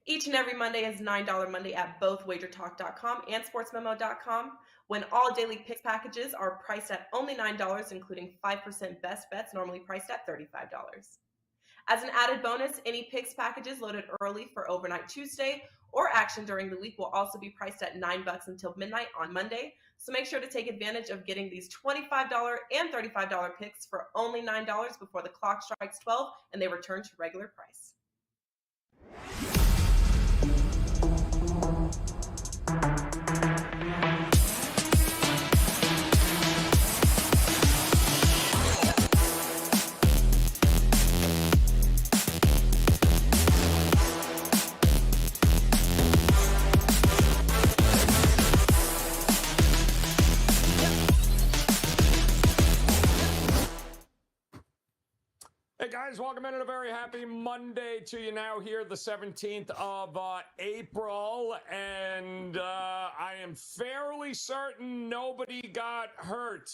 Each and every Monday is $9 Monday at both WagerTalk.com and SportsMemo.com, when all daily picks packages are priced at only $9, including 5% best bets, normally priced at $35. As an added bonus, any picks packages loaded early for Overnight Tuesday or action during the week will also be priced at $9 until midnight on Monday. So make sure to take advantage of getting these $25 and $35 picks for only $9 before the clock strikes 12 and they return to regular price. Hey guys, welcome in, and a very happy Monday to you now here, the 17th of April, and I am fairly certain nobody got hurt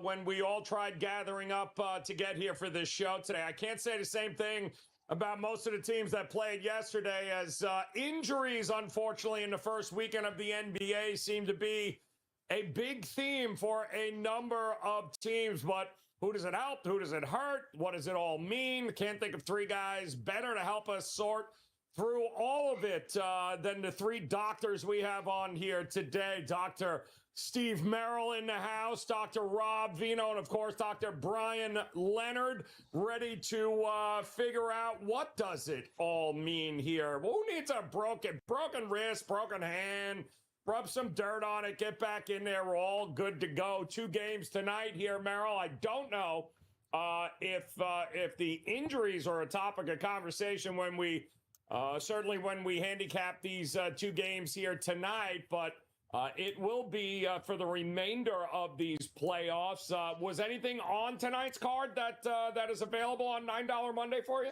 when we all tried gathering up to get here for this show today. I can't say the same thing about most of the teams that played yesterday, as injuries, unfortunately, in the first weekend of the NBA seem to be a big theme for a number of teams, but who does it help? Who does it hurt? What does it all mean? Can't think of three guys better to help us sort through all of it than the three doctors we have on here today. Dr. Steve Merrill in the house, Dr. Rob Vino, and of course, Dr. Bryan Leonard, ready to figure out what does it all mean here. Who needs a broken wrist, broken hand? Rub some dirt on it, get back in there. We're all good to go. 2 games tonight here, Merrill. I don't know if the injuries are a topic of conversation when we certainly when we handicap these 2 games here tonight, but it will be for the remainder of these playoffs. Was anything on tonight's card that is available on $9 Monday for you?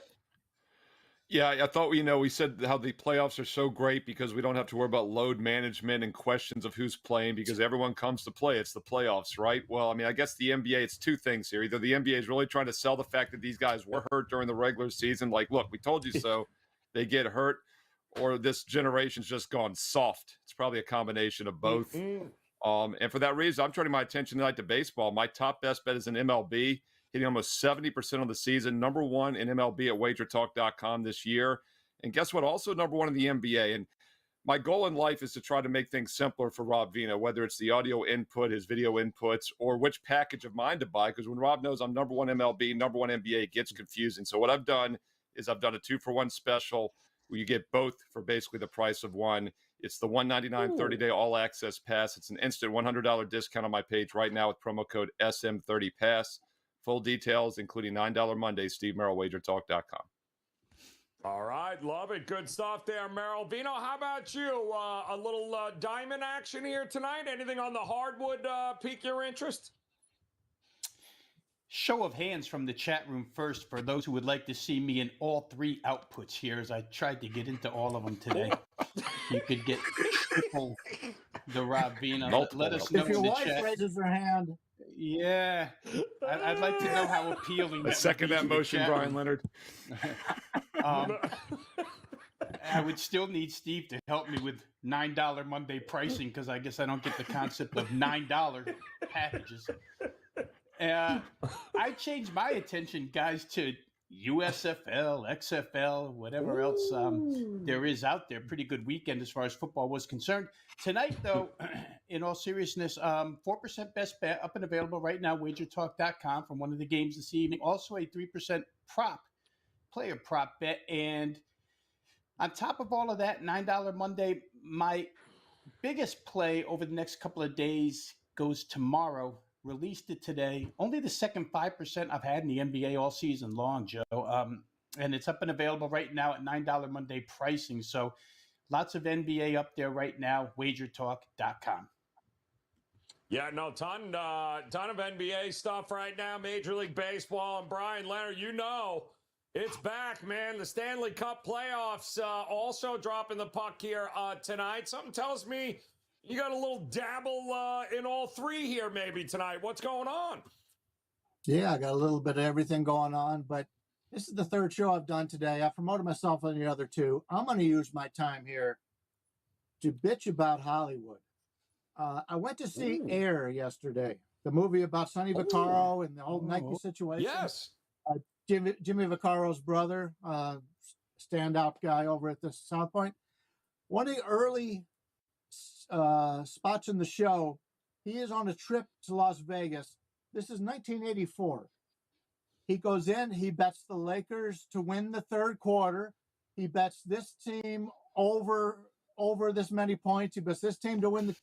Yeah, I thought, we said how the playoffs are so great because we don't have to worry about load management and questions of who's playing because everyone comes to play. It's the playoffs, right? Well, I mean, I guess the NBA, it's 2 things here. Either the NBA is really trying to sell the fact that these guys were hurt during the regular season, like, look, we told you so, they get hurt, or this generation's just gone soft. It's probably a combination of both. And for that reason, I'm turning my attention tonight to baseball. My top best bet is in MLB, hitting almost 70% of the season, number 1 in MLB at WagerTalk.com this year. And guess what? Also number 1 in the NBA. And my goal in life is to try to make things simpler for Rob Vino, whether it's the audio input, his video inputs, or which package of mine to buy. Because when Rob knows I'm number 1 MLB, number 1 NBA, it gets confusing. So what I've done is I've done a 2-for-1 special where you get both for basically the price of one. It's the $199 30-day all-access pass. It's an instant $100 discount on my page right now with promo code SM30PASS. Full details, including $9 Monday, Steve Merrill, WagerTalk.com. All right, love it. Good stuff there, Merrill. Vino, how about you? A little diamond action here tonight? Anything on the hardwood pique your interest? Show of hands from the chat room first for those who would like to see me in all 3 outputs here, as I tried to get into all of them today. You could get triple the Rob Vino. Let us know if your in the wife chat. raises her hand. Yeah, I'd like to know how appealing. I second that motion, Bryan Leonard. I would still need Steve to help me with $9 Monday pricing because I guess I don't get the concept of $9 packages. I changed my attention, guys, to USFL, XFL, whatever else there is out there. Pretty good weekend as far as football was concerned. Tonight, though, in all seriousness, 4% best bet up and available right now, WagerTalk.com from one of the games this evening. Also a 3% player prop bet. And on top of all of that, $9 Monday, my biggest play over the next couple of days goes tomorrow. Released it today. Only the second 5% I've had in the NBA all season long, Joe. And it's up and available right now at $9 Monday pricing. So lots of NBA up there right now, WagerTalk.com. Yeah, no, ton of NBA stuff right now, Major League Baseball. And Bryan Leonard, it's back, man. The Stanley Cup playoffs also dropping the puck here tonight. Something tells me you got a little dabble in all 3 here maybe tonight. What's going on? Yeah, I got a little bit of everything going on, but This is the third show I've done today. I promoted myself on the other two. I'm going to use my time here to bitch about Hollywood. I went to see Air yesterday, the movie about Sonny Vaccaro and the whole Nike situation. Yes. Jimmy Vaccaro's brother, standout guy over at the South Point. One of the early spots in the show, he is on a trip to Las Vegas. This is 1984. He goes in, he bets the Lakers to win the third quarter. He bets this team over this many points. He bets this team to win the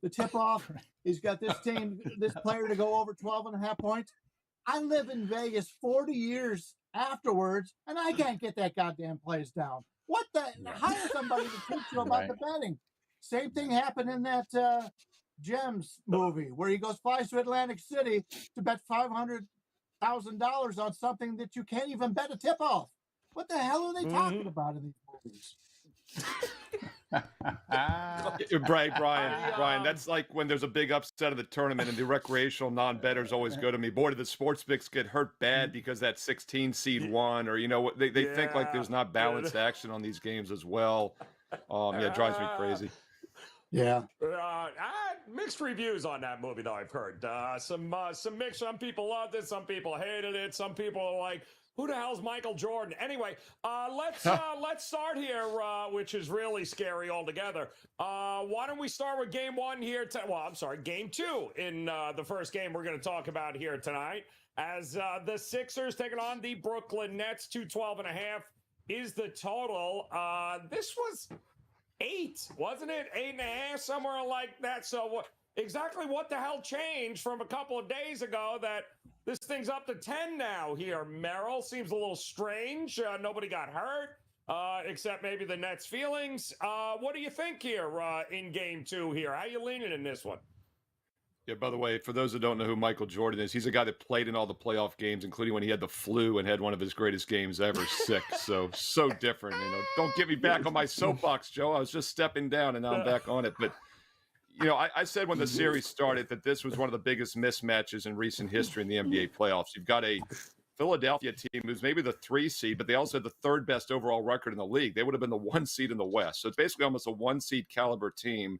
tip-off. He's got this player to go over 12.5 points. I live in Vegas 40 years afterwards, and I can't get that goddamn plays down. What the? Hire somebody to teach you about the betting. Same thing happened in that Gems movie where he flies to Atlantic City to bet $500,000 on something that you can't even bet a tip-off. What the hell are they talking about in these movies? Brian, that's like when there's a big upset of the tournament and the recreational non-bettors always go to me. Boy, did the sports books get hurt bad because that 16 seed won, or they think like there's not balanced action on these games as well. It drives me crazy. Yeah. Mixed reviews on that movie, though, I've heard. Some mixed. Some people loved it. Some people hated it. Some people are like, who the hell's Michael Jordan? Anyway, let's start here, which is really scary altogether. Why don't we start with game one here? Game two in the first game we're going to talk about here tonight. As the Sixers taking on the Brooklyn Nets, 212.5 is the total. This was 8, wasn't it? 8.5, somewhere like that. So exactly what the hell changed from a couple of days ago that this thing's up to 10 now here? Merrill, seems a little strange. Nobody got hurt, except maybe the Nets' feelings. What do you think here in game two here? How you leaning in this one? Yeah, by the way, for those that don't know who Michael Jordan is, he's a guy that played in all the playoff games, including when he had the flu and had one of his greatest games ever, sick. So different. Don't get me back on my soapbox, Joe. I was just stepping down, and now I'm back on it. But, I said when the series started that this was one of the biggest mismatches in recent history in the NBA playoffs. You've got a Philadelphia team who's maybe the 3 seed, but they also had the third best overall record in the league. They would have been the 1 seed in the West. So it's basically almost a 1 seed caliber team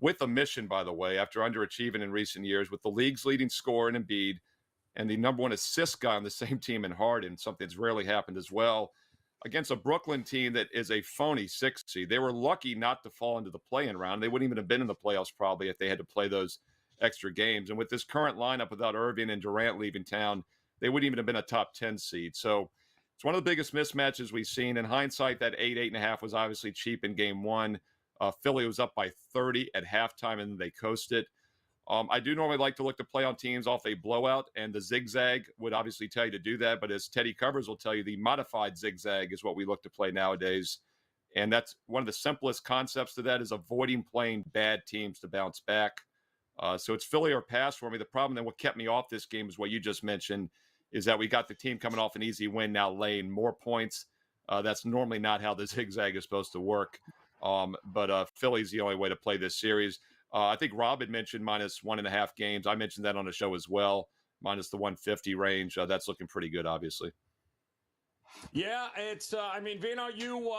with a mission, by the way, after underachieving in recent years, with the league's leading scorer in Embiid and the number 1 assist guy on the same team in Harden, something that's rarely happened as well, against a Brooklyn team that is a phony 6 seed. They were lucky not to fall into the play-in round. They wouldn't even have been in the playoffs probably if they had to play those extra games. And with this current lineup without Irving and Durant leaving town, they wouldn't even have been a top 10 seed. So it's one of the biggest mismatches we've seen. In hindsight, that 8.5 was obviously cheap in game one. Philly was up by 30 at halftime, and they coasted. I do normally like to look to play on teams off a blowout, and the zigzag would obviously tell you to do that. But as Teddy Covers will tell you, the modified zigzag is what we look to play nowadays. And that's one of the simplest concepts to that is avoiding playing bad teams to bounce back. So it's Philly or pass for me. The problem that what kept me off this game is what you just mentioned, is that we got the team coming off an easy win now laying more points. That's normally not how the zigzag is supposed to work. But Philly's the only way to play this series. I think Rob had mentioned minus 1.5 games. I mentioned that on the show as well, minus the 150 range. That's looking pretty good, obviously. Yeah, it's, Vino, you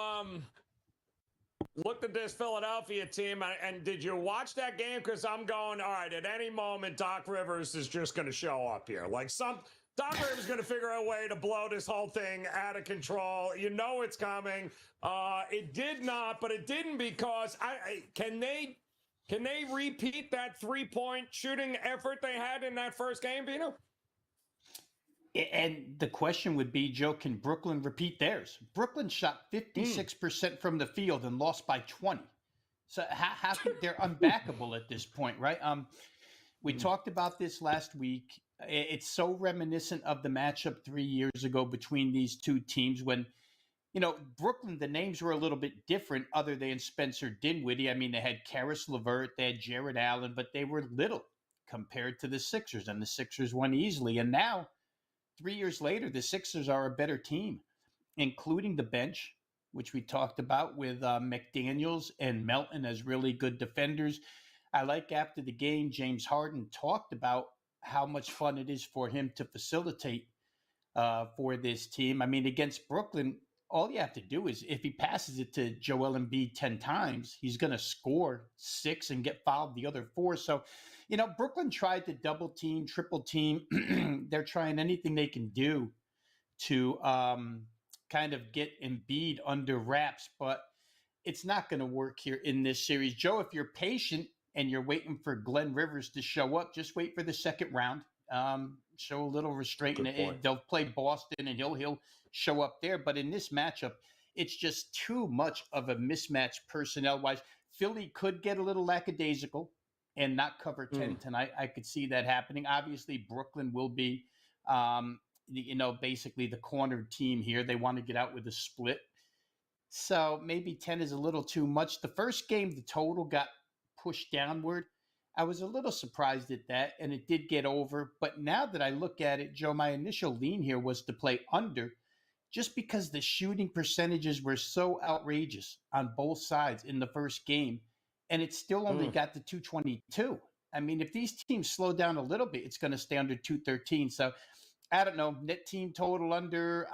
looked at this Philadelphia team, and did you watch that game? Because I'm going, all right, at any moment, Doc Rivers is just going to show up here. Doc Rivers is going to figure out a way to blow this whole thing out of control. You know it's coming. It did not, but it didn't because can they repeat that 3-point shooting effort they had in that first game, Vino? And the question would be, Joe, can Brooklyn repeat theirs? Brooklyn shot 56% from the field and lost by 20. So how they're unbackable at this point, right? We talked about this last week. It's so reminiscent of the matchup 3 years ago between these two teams when, Brooklyn, the names were a little bit different other than Spencer Dinwiddie. I mean, they had Karis LeVert, they had Jared Allen, but they were little compared to the Sixers, and the Sixers won easily. And now, 3 years later, the Sixers are a better team, including the bench, which we talked about with McDaniels and Melton as really good defenders. I like after the game, James Harden talked about how much fun it is for him to facilitate for this team. I mean, against Brooklyn, all you have to do is if he passes it to Joel Embiid 10 times, he's going to score 6 and get fouled the other 4. So, Brooklyn tried to double team, triple team. They're trying anything they can do to kind of get Embiid under wraps, but it's not going to work here in this series. Joe, if you're patient and you're waiting for Glenn Rivers to show up, just wait for the second round. Show a little restraint, and they'll play Boston, and he'll show up there. But in this matchup, it's just too much of a mismatch personnel-wise. Philly could get a little lackadaisical and not cover 10 tonight. I could see that happening. Obviously, Brooklyn will be, basically the cornered team here. They want to get out with a split. So maybe 10 is a little too much. The first game, the total got pushed downward. I was a little surprised at that, and it did get over. But now that I look at it, Joe, my initial lean here was to play under just because the shooting percentages were so outrageous on both sides in the first game, and it still only got to 222. I mean, if these teams slow down a little bit, it's going to stay under 213. So I don't know, net team total under,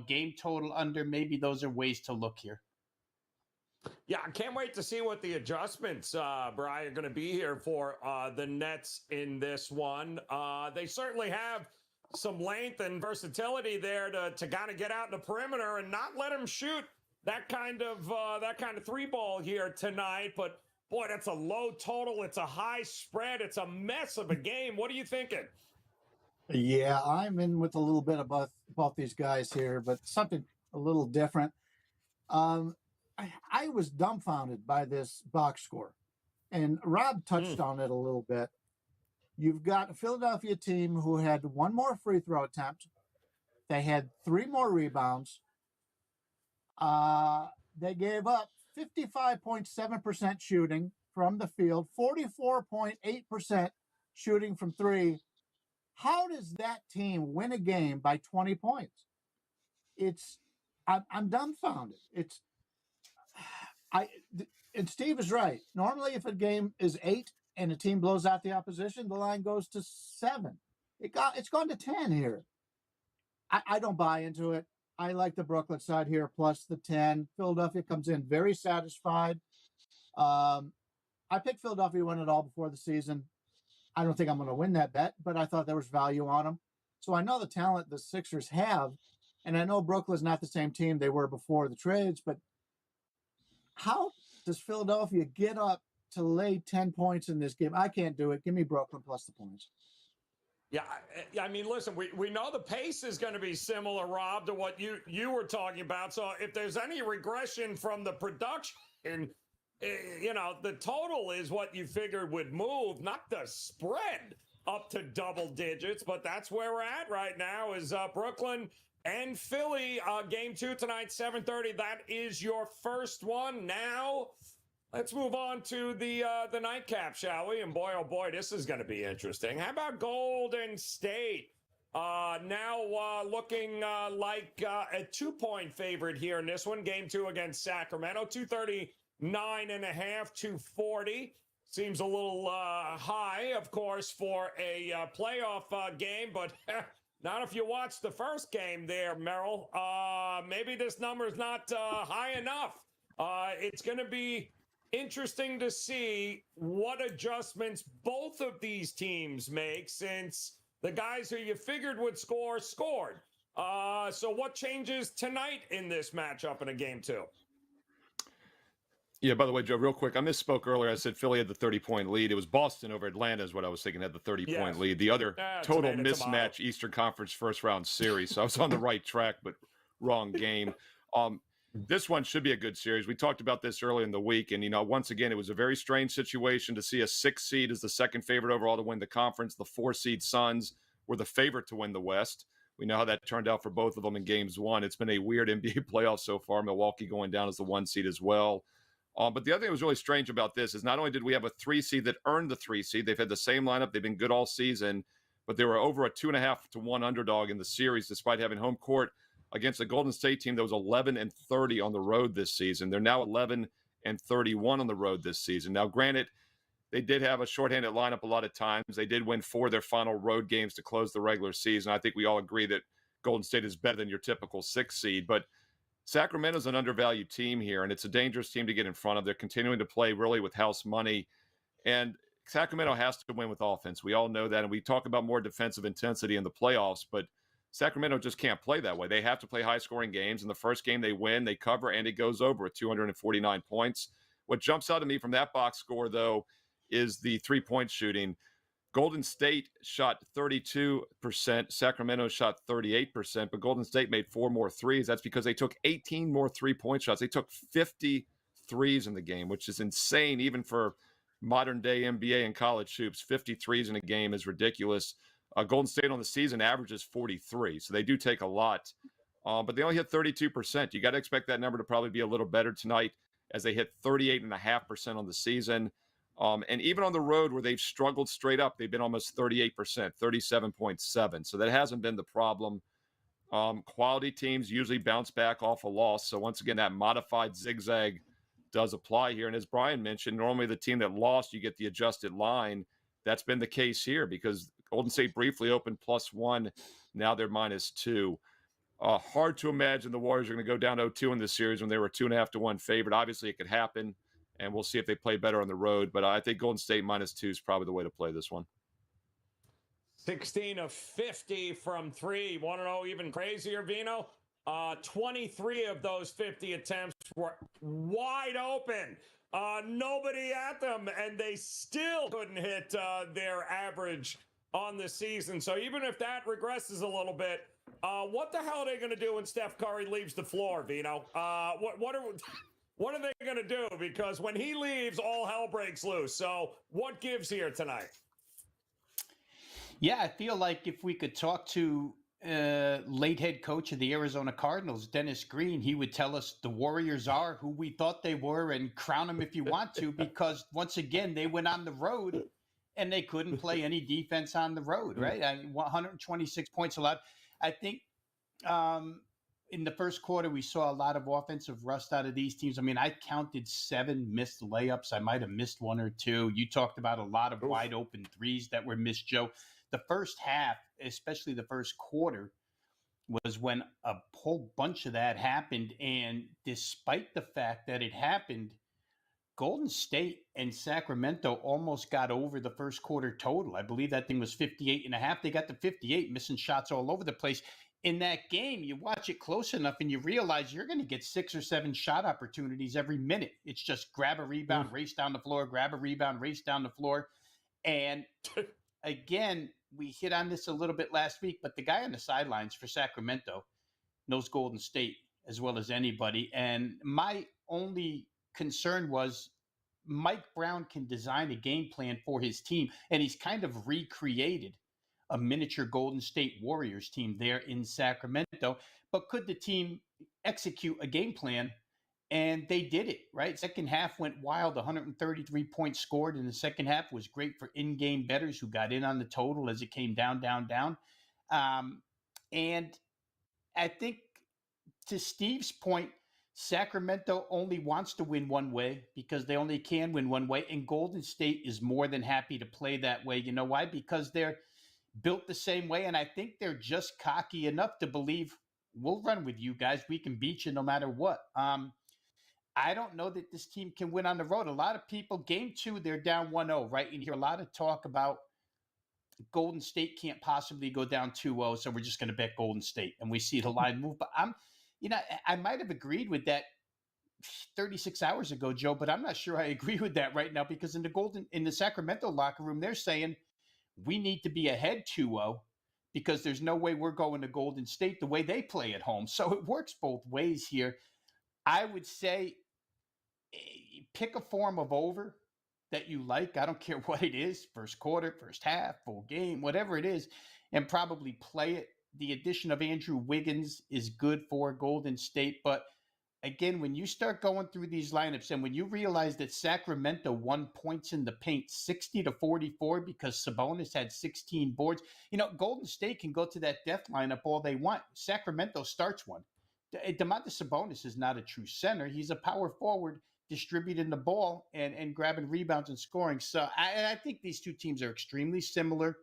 game total under. Maybe those are ways to look here. Yeah, I can't wait to see what the adjustments, Bryan, are going to be here for the Nets in this one. They certainly have some length and versatility there to kind of get out in the perimeter and not let them shoot that kind of three ball here tonight. But boy, that's a low total. It's a high spread. It's a mess of a game. What are you thinking? Yeah, I'm in with a little bit about these guys here, but something a little different. I was dumbfounded by this box score, and Rob touched on it a little bit. You've got a Philadelphia team who had one more free throw attempt. They had 3 more rebounds. They gave up 55.7% shooting from the field, 44.8% shooting from 3. How does that team win a game by 20 points? I'm dumbfounded. And Steve is right. Normally, if a game is 8 and a team blows out the opposition, the line goes to 7. It's gone to 10 here. I don't buy into it. I like the Brooklyn side here plus the 10. Philadelphia comes in very satisfied. I picked Philadelphia to win it all before the season. I don't think I'm going to win that bet, but I thought there was value on them. So I know the talent the Sixers have, and I know Brooklyn's not the same team they were before the trades, but how does Philadelphia get up to lay 10 points in this game? I can't do it. Give me Brooklyn plus the points. Yeah, I mean, listen, we know the pace is going to be similar, Rob, to what you were talking about. So if there's any regression from the production, the total is what you figured would move, not the spread up to double digits. But that's where we're at right now is Brooklyn and Philly. Game 2 tonight, 7:30. That is your first one. Now let's move on to the nightcap, shall we? And boy, oh boy, this is going to be interesting. How about Golden State? Now looking like a 2-point favorite here in this one. Game 2 against Sacramento, 239.5, 240. Seems a little high, of course, for a playoff game, but not if you watch the first game there, Merrill. Maybe this number is not high enough. It's going to be interesting to see what adjustments both of these teams make since the guys who you figured would score scored. So what changes tonight in this matchup in a game 2? Yeah, by the way, Joe, real quick, I misspoke earlier. I said Philly had the 30-point lead. It was Boston over Atlanta is what I was thinking had the 30-point lead. The other total mismatch Eastern Conference first-round series. So I was on the right track, but wrong game. This one should be a good series. We talked about this early in the week, and, once again, it was a very strange situation to see a 6 seed as the second favorite overall to win the conference. The 4 seed Suns were the favorite to win the West. We know how that turned out for both of them in games 1. It's been a weird NBA playoff so far. Milwaukee going down as the 1 seed as well. But the other thing that was really strange about this is not only did we have a 3 seed that earned the 3 seed, they've had the same lineup. They've been good all season, but they were over a 2.5 to 1 underdog in the series despite having home court against a Golden State team that was 11-30 on the road this season. They're now 11-31 on the road this season. Now, granted, they did have a shorthanded lineup a lot of times. They did win 4 of their final road games to close the regular season. I think we all agree that Golden State is better than your typical 6 seed, but Sacramento's an undervalued team here, and it's a dangerous team to get in front of. They're continuing to play really with house money, and Sacramento has to win with offense. We all know that, and we talk about more defensive intensity in the playoffs, but Sacramento just can't play that way. They have to play high-scoring games. In the first game, they win, they cover, and it goes over at 249 points. What jumps out to me from that box score, though, is the three-point shooting. Golden State shot 32%. Sacramento shot 38%, but Golden State made 4 more threes. That's because they took 18 more three-point shots. They took 50 threes in the game, which is insane even for modern-day NBA and college hoops. 50 threes in a game is ridiculous. Golden State on the season averages 43, so they do take a lot. But they only hit 32%. You got to expect that number to probably be a little better tonight as they hit 38.5% on the season. And even on the road where they've struggled straight up, they've been almost 38%, 37.7. So that hasn't been the problem. Quality teams usually bounce back off a loss. So once again, that modified zigzag does apply here. And as Bryan mentioned, normally the team that lost, you get the adjusted line. That's been the case here because Golden State briefly opened +1. Now they're -2. Hard to imagine the Warriors are going to go down 0-2 in this series when they were 2.5-1 favorite. Obviously, it could happen, and we'll see if they play better on the road. But I think Golden State -2 is probably the way to play this one. 16 of 50 from 3. Want to know even crazier, Vino? 23 of those 50 attempts were wide open. Nobody at them, and they still couldn't hit their average on the season. So even if that regresses a little bit, what the hell are they going to do when Steph Curry leaves the floor, Vino? What are they going to do? Because when he leaves, all hell breaks loose. So what gives here tonight? Yeah, I feel like if we could talk to late head coach of the Arizona Cardinals, Dennis Green, he would tell us the Warriors are who we thought they were and crown them if you want to, because once again, they went on the road and they couldn't play any defense on the road, right? 126 points allowed. I think in the first quarter, we saw a lot of offensive rust out of these teams. I mean, I counted 7 missed layups. I might have missed 1 or 2. You talked about a lot of wide open threes that were missed, Joe. The first half, especially the first quarter, was when a whole bunch of that happened. And despite the fact that it happened, Golden State and Sacramento almost got over the first quarter total. I believe that thing was 58.5. They got to 58, missing shots all over the place. In that game, you watch it close enough and you realize you're going to get 6 or 7 shot opportunities every minute. It's just grab a rebound, race down the floor, grab a rebound, race down the floor. And again, we hit on this a little bit last week, but the guy on the sidelines for Sacramento knows Golden State as well as anybody. And my only concern was Mike Brown can design a game plan for his team, and he's kind of recreated a miniature Golden State Warriors team there in Sacramento. But could the team execute a game plan? And they did it, right? Second half went wild. 133 points scored in the second half was great for in-game bettors who got in on the total as it came down. And I think to Steve's point, Sacramento only wants to win one way because they only can win one way. And Golden State is more than happy to play that way. You know why? Because they're built the same way. And I think they're just cocky enough to believe we'll run with you guys. We can beat you no matter what. I don't know that this team can win on the road. A lot of people, game 2, they're down 1-0, right? You hear a lot of talk about Golden State can't possibly go down 2-0, so we're just going to bet Golden State. And we see the line move. But I might have agreed with that 36 hours ago, Joe, but I'm not sure I agree with that right now because in the Sacramento locker room, they're saying we need to be ahead 2-0 because there's no way we're going to Golden State the way they play at home. So it works both ways here. I would say pick a form of over that you like. I don't care what it is, first quarter, first half, full game, whatever it is, and probably play it. The addition of Andrew Wiggins is good for Golden State. But again, when you start going through these lineups and when you realize that Sacramento won points in the paint 60-44 because Sabonis had 16 boards, Golden State can go to that death lineup all they want. Sacramento starts one. Domantas Sabonis is not a true center. He's a power forward distributing the ball and grabbing rebounds and scoring. So I think these two teams are extremely similar.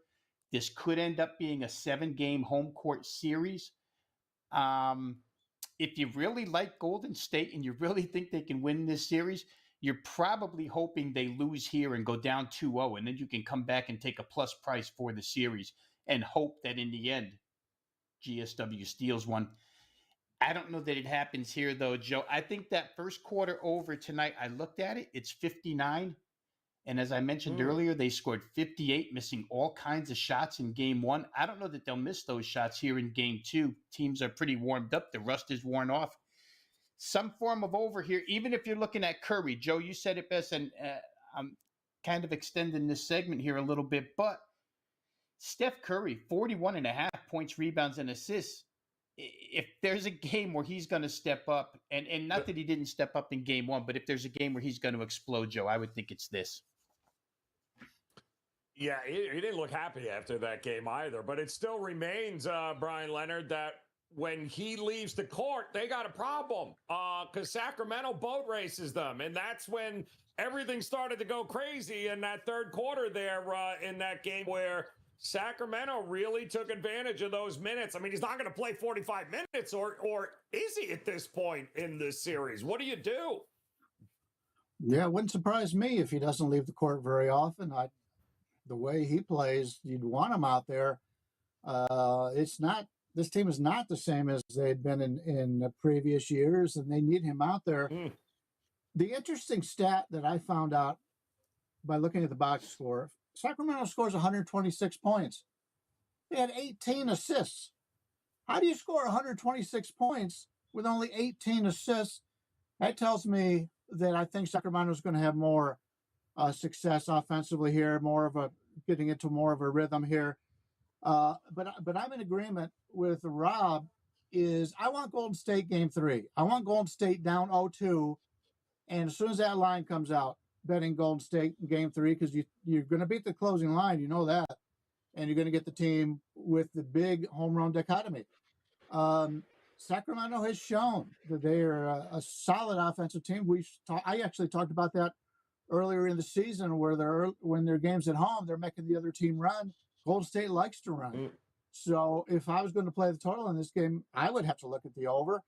This could end up being a 7-game home court series. If you really like Golden State and you really think they can win this series, you're probably hoping they lose here and go down 2-0, and then you can come back and take a plus price for the series and hope that in the end, GSW steals one. I don't know that it happens here, though, Joe. I think that first quarter over tonight, I looked at it, it's 59. And as I mentioned earlier, they scored 58, missing all kinds of shots in game one. I don't know that they'll miss those shots here in game two. Teams are pretty warmed up. The rust is worn off. Some form of over here, even if you're looking at Curry. Joe, you said it best, and I'm kind of extending this segment here a little bit, but Steph Curry, 41.5 points, rebounds, and assists. If there's a game where he's going to step up, and not that he didn't step up in game one, but if there's a game where he's going to explode, Joe, I would think it's this. Yeah, he didn't look happy after that game either, but it still remains, Brian Leonard, that when he leaves the court, they got a problem because Sacramento boat races them. And that's when everything started to go crazy in that third quarter there in that game where Sacramento really took advantage of those minutes. I mean, he's not going to play 45 minutes, or is he at this point in this series? What do you do? Yeah, it wouldn't surprise me if he doesn't leave the court very often. The way he plays, you'd want him out there. This team is not the same as they'd been in the previous years, and they need him out there. The interesting stat that I found out by looking at the box score, Sacramento scores 126 points. They had 18 assists. How do you score 126 points with only 18 assists? That tells me that I think Sacramento is going to have more success offensively here, getting into more of a rhythm here. But I'm in agreement with Rob. I want Golden State game 3. I want Golden State down 0-2, and as soon as that line comes out, betting Golden State in game 3, because you're going to beat the closing line, you know that, and you're going to get the team with the big home run dichotomy. Sacramento has shown that they are a solid offensive team. I actually talked about that earlier in the season, where when their games at home, they're making the other team run. Golden State likes to run. So if I was going to play the total in this game, I would have to look at the over.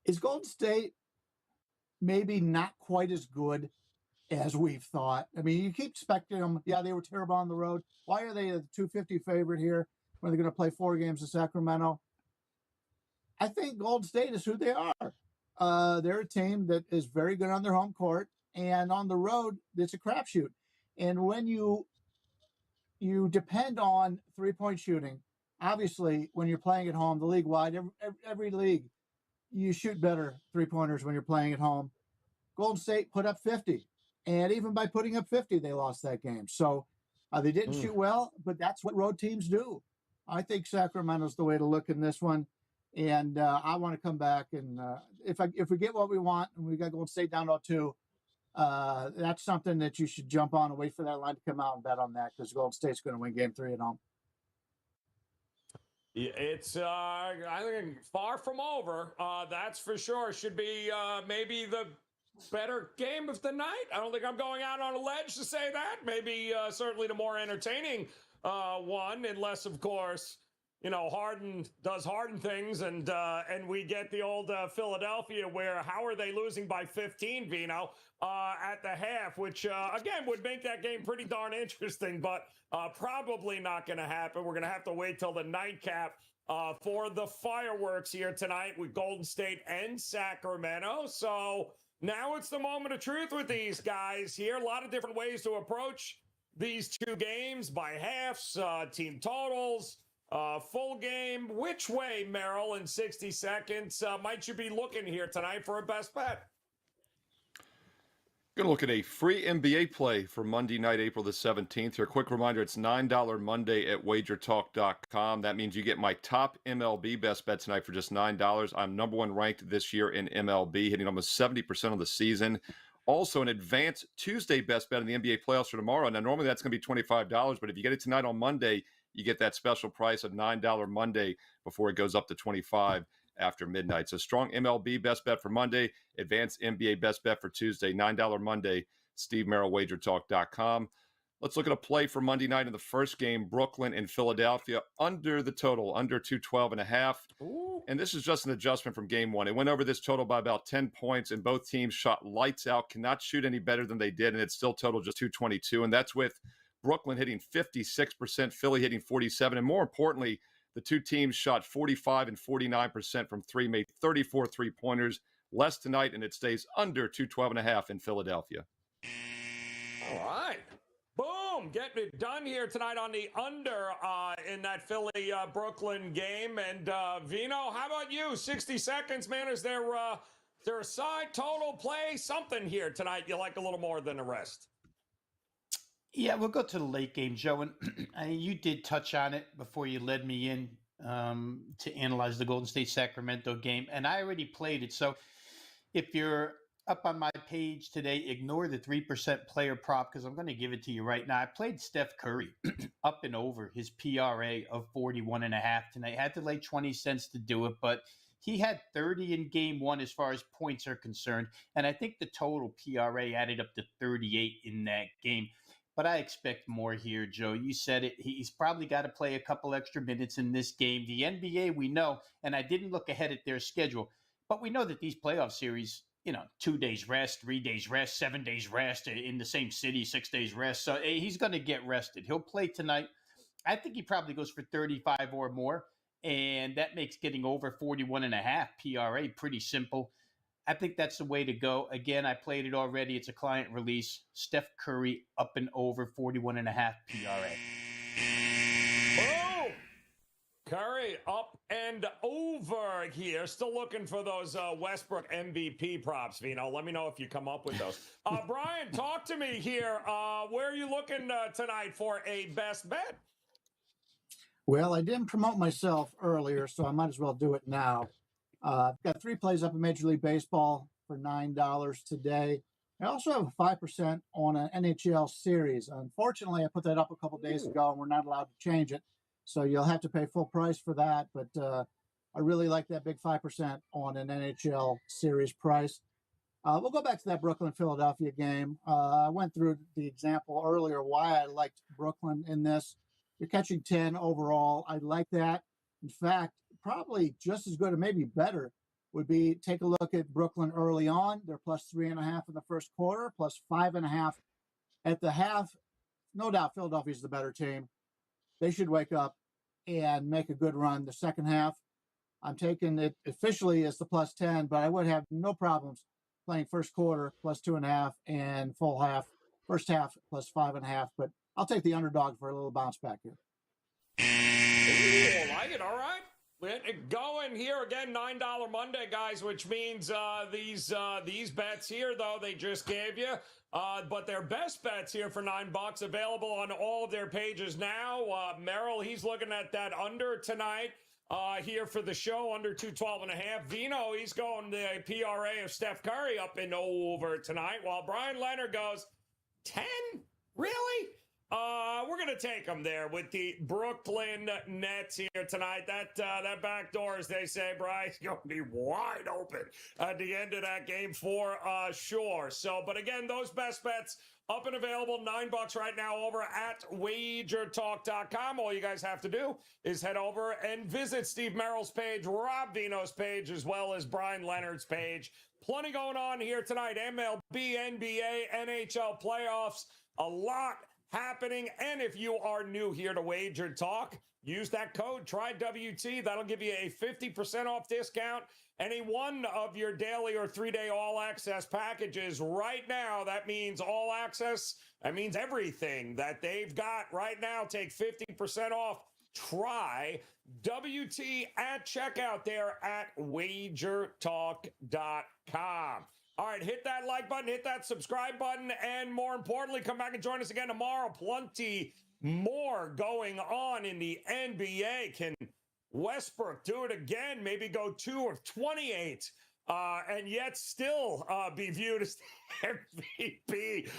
Is Golden State maybe not quite as good as we've thought? I mean, you keep expecting them. Yeah, they were terrible on the road. Why are they a 250 favorite here when they're going to play 4 games in Sacramento? I think Golden State is who they are. They're a team that is very good on their home court, and on the road, it's a crapshoot. And when you depend on 3-point shooting, obviously, when you're playing at home, the league-wide, every league, you shoot better 3-pointers when you're playing at home. Golden State put up 50, and even by putting up 50, they lost that game. So they didn't shoot well, but that's what road teams do. I think Sacramento's the way to look in this one. And I want to come back, and if we get what we want, and we got Golden State down 0-2, that's something that you should jump on and wait for that line to come out and bet on that, because Golden State's going to win game 3 at home. It's I think far from over. That's for sure. Should be maybe the better game of the night. I don't think I'm going out on a ledge to say that. Maybe certainly the more entertaining one, unless of course, Harden does Harden things, and we get the old Philadelphia where how are they losing by 15, Vino, at the half, which again would make that game pretty darn interesting, but probably not going to happen. We're going to have to wait till the nightcap for the fireworks here tonight with Golden State and Sacramento. So now it's the moment of truth with these guys here. A lot of different ways to approach these two games, by halves, team totals. Full game. Which way, Merrill, in 60 seconds, might you be looking here tonight for a best bet? Going to look at a free NBA play for Monday night, April the 17th. Here, quick reminder, it's $9 Monday at WagerTalk.com. That means you get my top MLB best bet tonight for just $9. I'm number 1 ranked this year in MLB, hitting almost 70% of the season. Also, an advanced Tuesday best bet in the NBA playoffs for tomorrow. Now, normally that's going to be $25, but if you get it tonight on Monday, you get that special price of $9 Monday before it goes up to $25 after midnight. So strong MLB best bet for Monday, advanced NBA best bet for Tuesday, $9 Monday, Steve Merrill, WagerTalk.com. Let's look at a play for Monday night in the first game, Brooklyn and Philadelphia, under the total, under 212.5. Ooh. And this is just an adjustment from game one. It went over this total by about 10 points, and both teams shot lights out, cannot shoot any better than they did, and it's still total just 222. And that's with Brooklyn hitting 56%, Philly hitting 47%. And more importantly, the two teams shot 45 and 49% from three, made 34 three-pointers. Less tonight, and it stays under 212.5 in Philadelphia. All right. Boom, getting it done here tonight on the under in that Philly-Brooklyn game. And Vino, how about you? 60 seconds, man. Is there a side total play, something here tonight you like a little more than the rest? Yeah, we'll go to the late game, Joe. And you did touch on it before you led me in to analyze the Golden State-Sacramento game. And I already played it. So if you're up on my page today, ignore the 3% player prop because I'm going to give it to you right now. I played Steph Curry up and over his PRA of 41.5 tonight. Had to lay 20 cents to do it, but he had 30 in game one as far as points are concerned. And I think the total PRA added up to 38 in that game. But I expect more here, Joe. You said it. He's probably got to play a couple extra minutes in this game. The NBA, we know, and I didn't look ahead at their schedule, but we know that these playoff series, 2 days rest, 3 days rest, 7 days rest in the same city, 6 days rest. So he's going to get rested. He'll play tonight. I think he probably goes for 35 or more, and that makes getting over 41.5 PRA pretty simple. I think that's the way to go. Again, I played it already. It's a client release. Steph Curry up and over 41.5 PRA. Boom! Curry up and over here. Still looking for those Westbrook MVP props, Vino. Let me know if you come up with those. Bryan, talk to me here. Where are you looking tonight for a best bet? Well, I didn't promote myself earlier, so I might as well do it now. I've got 3 plays up in Major League Baseball for $9 today. I also have a 5% on an NHL series. Unfortunately, I put that up a couple days ago, and we're not allowed to change it. So you'll have to pay full price for that. But I really like that big 5% on an NHL series price. We'll go back to that Brooklyn-Philadelphia game. I went through the example earlier why I liked Brooklyn in this. You're catching 10 overall. I like that. In fact, probably just as good or maybe better would be take a look at Brooklyn early on. They're plus 3.5 in the first quarter, plus 5.5 at the half. No doubt Philadelphia's the better team. They should wake up and make a good run the second half. I'm taking it officially as the plus 10, but I would have no problems playing first quarter plus 2.5 and full half, first half plus 5.5. But I'll take the underdog for a little bounce back here. Ooh, I like it. All right. Going here again, $9 Monday, guys, which means these bets here, though, they just gave you. But their best bets here for $9 available on all of their pages now. Merrill, he's looking at that under tonight here for the show, under 212.5. Vino, he's going the PRA of Steph Curry up and over tonight, while Brian Leonard goes 10? Really? We're going to take them there with the Brooklyn Nets here tonight. That back door, as they say, Brian, is going to be wide open at the end of that game for sure. So, but again, those best bets up and available, $9 right now over at WagerTalk.com. All you guys have to do is head over and visit Steve Merrill's page, Rob Vino's page, as well as Brian Leonard's page. Plenty going on here tonight. MLB, NBA, NHL playoffs, a lot happening. And if you are new here to Wager Talk, use that code TRYWT. That'll give you a 50% off discount. Any one of your daily or 3-day all access packages right now. That means all access. That means everything that they've got right now. Take 50% off. Try WT at checkout there at WagerTalk.com. All right, hit that like button, hit that subscribe button, and more importantly, come back and join us again tomorrow. Plenty more going on in the NBA. Can Westbrook do it again? Maybe go 2 of 28 and yet still be viewed as MVP.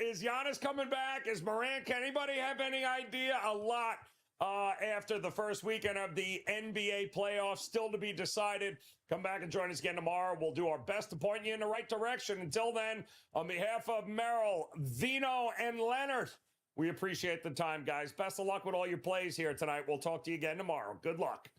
Is Giannis coming back? Is Morant? Can anybody have any idea? A lot after the first weekend of the NBA playoffs, still to be decided. Come back and join us again tomorrow. We'll do our best to point you in the right direction. Until then, on behalf of Merrill, Vino, and Leonard, we appreciate the time, guys. Best of luck with all your plays here tonight. We'll talk to you again tomorrow. Good luck.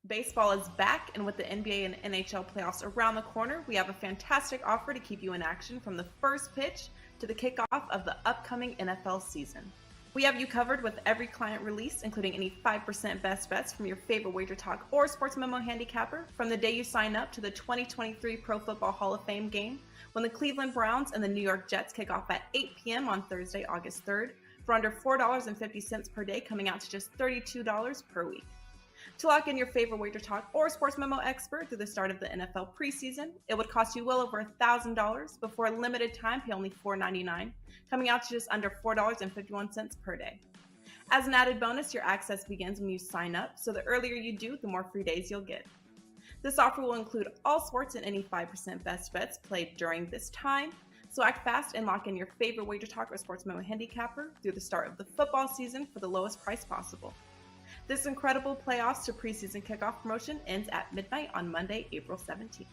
Baseball is back, and with the NBA and NHL playoffs around the corner, we have a fantastic offer to keep you in action from the first pitch to the kickoff of the upcoming NFL season. We have you covered with every client release, including any 5% best bets from your favorite WagerTalk or Sports Memo handicapper from the day you sign up to the 2023 Pro Football Hall of Fame game when the Cleveland Browns and the New York Jets kick off at 8 p.m. on Thursday, August 3rd for under $4.50 per day, coming out to just $32 per week. To lock in your favorite WagerTalk or Sports Memo expert through the start of the NFL preseason, it would cost you well over $1,000, but for a limited time, pay only $4.99, coming out to just under $4.51 per day. As an added bonus, your access begins when you sign up, so the earlier you do, the more free days you'll get. This offer will include all sports and any 5% best bets played during this time, so act fast and lock in your favorite WagerTalk or Sports Memo handicapper through the start of the football season for the lowest price possible. This incredible playoffs to preseason kickoff promotion ends at midnight on Monday, April 17th.